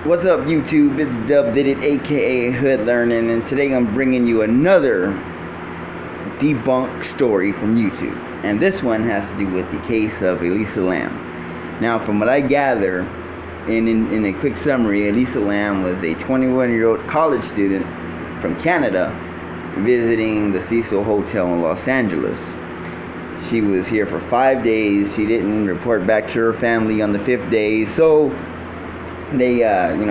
What's up, YouTube? It's Dub Did It, aka Hood Learning, and today I'm bringing you another debunk story from YouTube. And this one has to do with the case of Elisa Lam. Now, from what I gather, in a quick summary, Elisa Lam was a 21-year-old college student from Canada visiting the Cecil Hotel in Los Angeles. She was here for 5 days. She didn't report back to her family on the 5th day, so they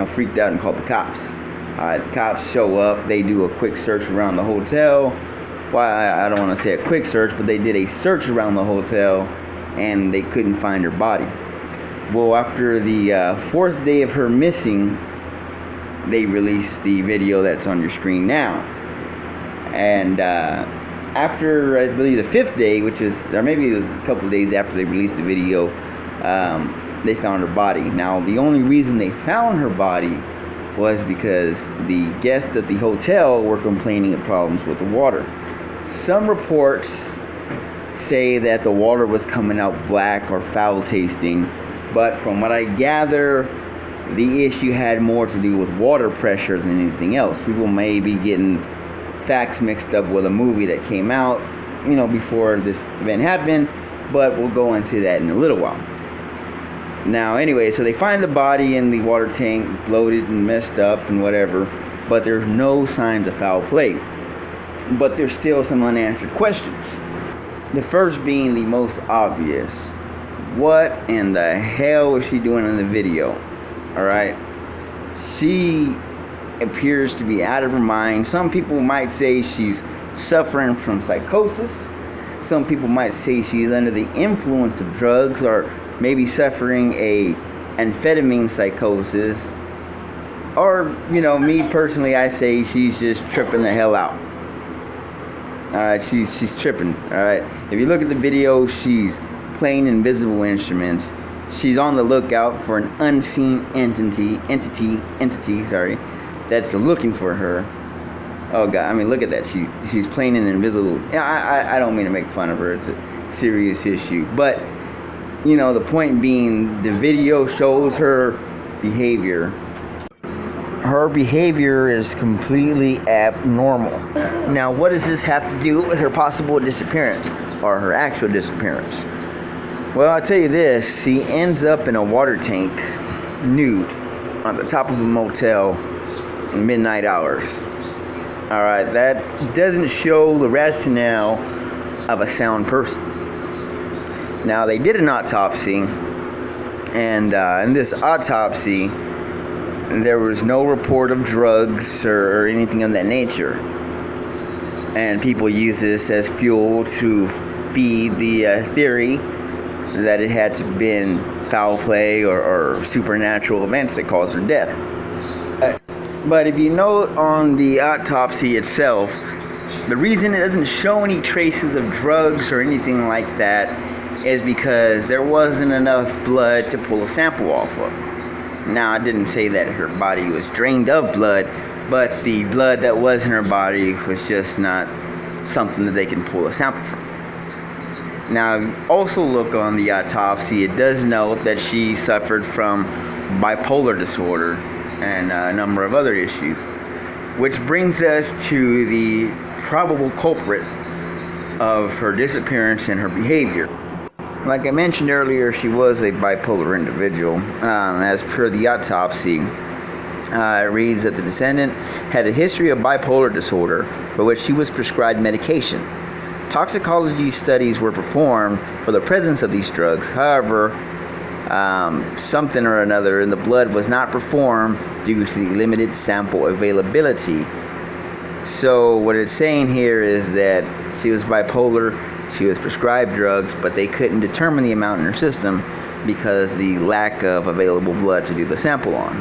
freaked out and called the cops. The cops show up. They do a quick search around the hotel. I don't want to say a quick search, but they did a search around the hotel, and they couldn't find her body. Well, after the 4th day of her missing, they released the video that's on your screen now. And after, I believe, the 5th day, or maybe it was a couple of days after they released the video, they found her body. Now, the only reason they found her body was because the guests at the hotel were complaining of problems with the water. Some reports say that the water was coming out black or foul tasting, but from what I gather, the issue had more to do with water pressure than anything else. People may be getting facts mixed up with a movie that came out, before this event happened, but we'll go into that in a little while. Now, anyway, so they find the body in the water tank, bloated and messed up and whatever, but there's no signs of foul play. But there's still some unanswered questions. The first being the most obvious. What in the hell was she doing in the video? Alright? She appears to be out of her mind. Some people might say she's suffering from psychosis. Some people might say she's under the influence of drugs, or maybe suffering a amphetamine psychosis. Or, me personally, I say she's just tripping the hell out. Alright, she's tripping. Alright, if you look at the video, she's playing invisible instruments. She's on the lookout for an unseen entity, that's looking for her. Oh God, look at that. She's playing an invisible. I don't mean to make fun of her. It's a serious issue, but the point being, the video shows her behavior. Her behavior is completely abnormal. Now, what does this have to do with her possible disappearance, or her actual disappearance? Well, I'll tell you this. She ends up in a water tank, nude, on the top of a motel in midnight hours. Alright, that doesn't show the rationale of a sound person. Now, they did an autopsy, and in this autopsy, there was no report of drugs or anything of that nature. And people use this as fuel to feed the theory that it had to been foul play or supernatural events that caused her death. But if you note on the autopsy itself, the reason it doesn't show any traces of drugs or anything like that is because there wasn't enough blood to pull a sample off of. Now, I didn't say that her body was drained of blood, but the blood that was in her body was just not something that they can pull a sample from. Now, also look on the autopsy. It does note that she suffered from bipolar disorder and a number of other issues, which brings us to the probable culprit of her disappearance and her behavior. Like I mentioned earlier, she was a bipolar individual. As per the autopsy, it reads that the descendant had a history of bipolar disorder for which she was prescribed medication. Toxicology studies were performed for the presence of these drugs. However, something or another in the blood was not performed due to the limited sample availability. So what it's saying here is that she was bipolar, she was prescribed drugs, but they couldn't determine the amount in her system because the lack of available blood to do the sample on.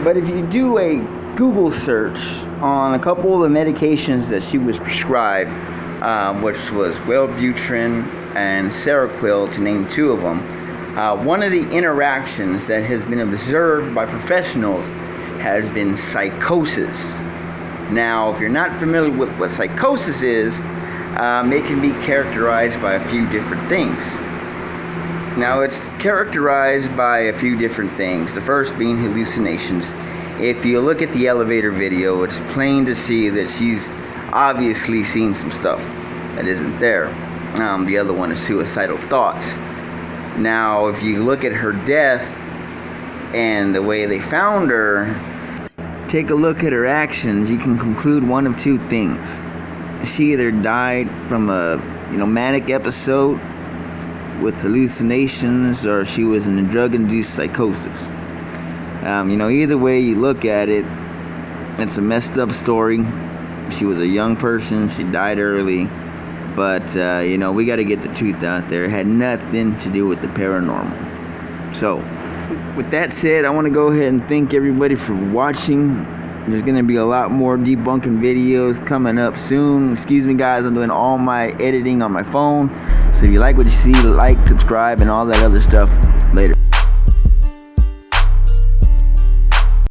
But if you do a Google search on a couple of the medications that she was prescribed, which was Wellbutrin and Seroquel, to name two of them, one of the interactions that has been observed by professionals has been psychosis. Now, if you're not familiar with what psychosis is, it can be characterized by a few different things. Now, it's characterized by a few different things. The first being hallucinations. If you look at the elevator video, it's plain to see that she's obviously seen some stuff that isn't there. The other one is suicidal thoughts. Now, if you look at her death and the way they found her, take a look at her actions, you can conclude one of two things. She either died from a manic episode with hallucinations, or she was in a drug-induced psychosis. Either way you look at it, it's a messed up story. She was a young person, she died early, but we got to get the truth out there. It had nothing to do with the paranormal. So with that said, I want to go ahead and thank everybody for watching. There's going to be a lot more debunking videos coming up soon. Excuse me guys, I'm doing all my editing on my phone. So if you like what you see, like, subscribe, and all that other stuff. Later.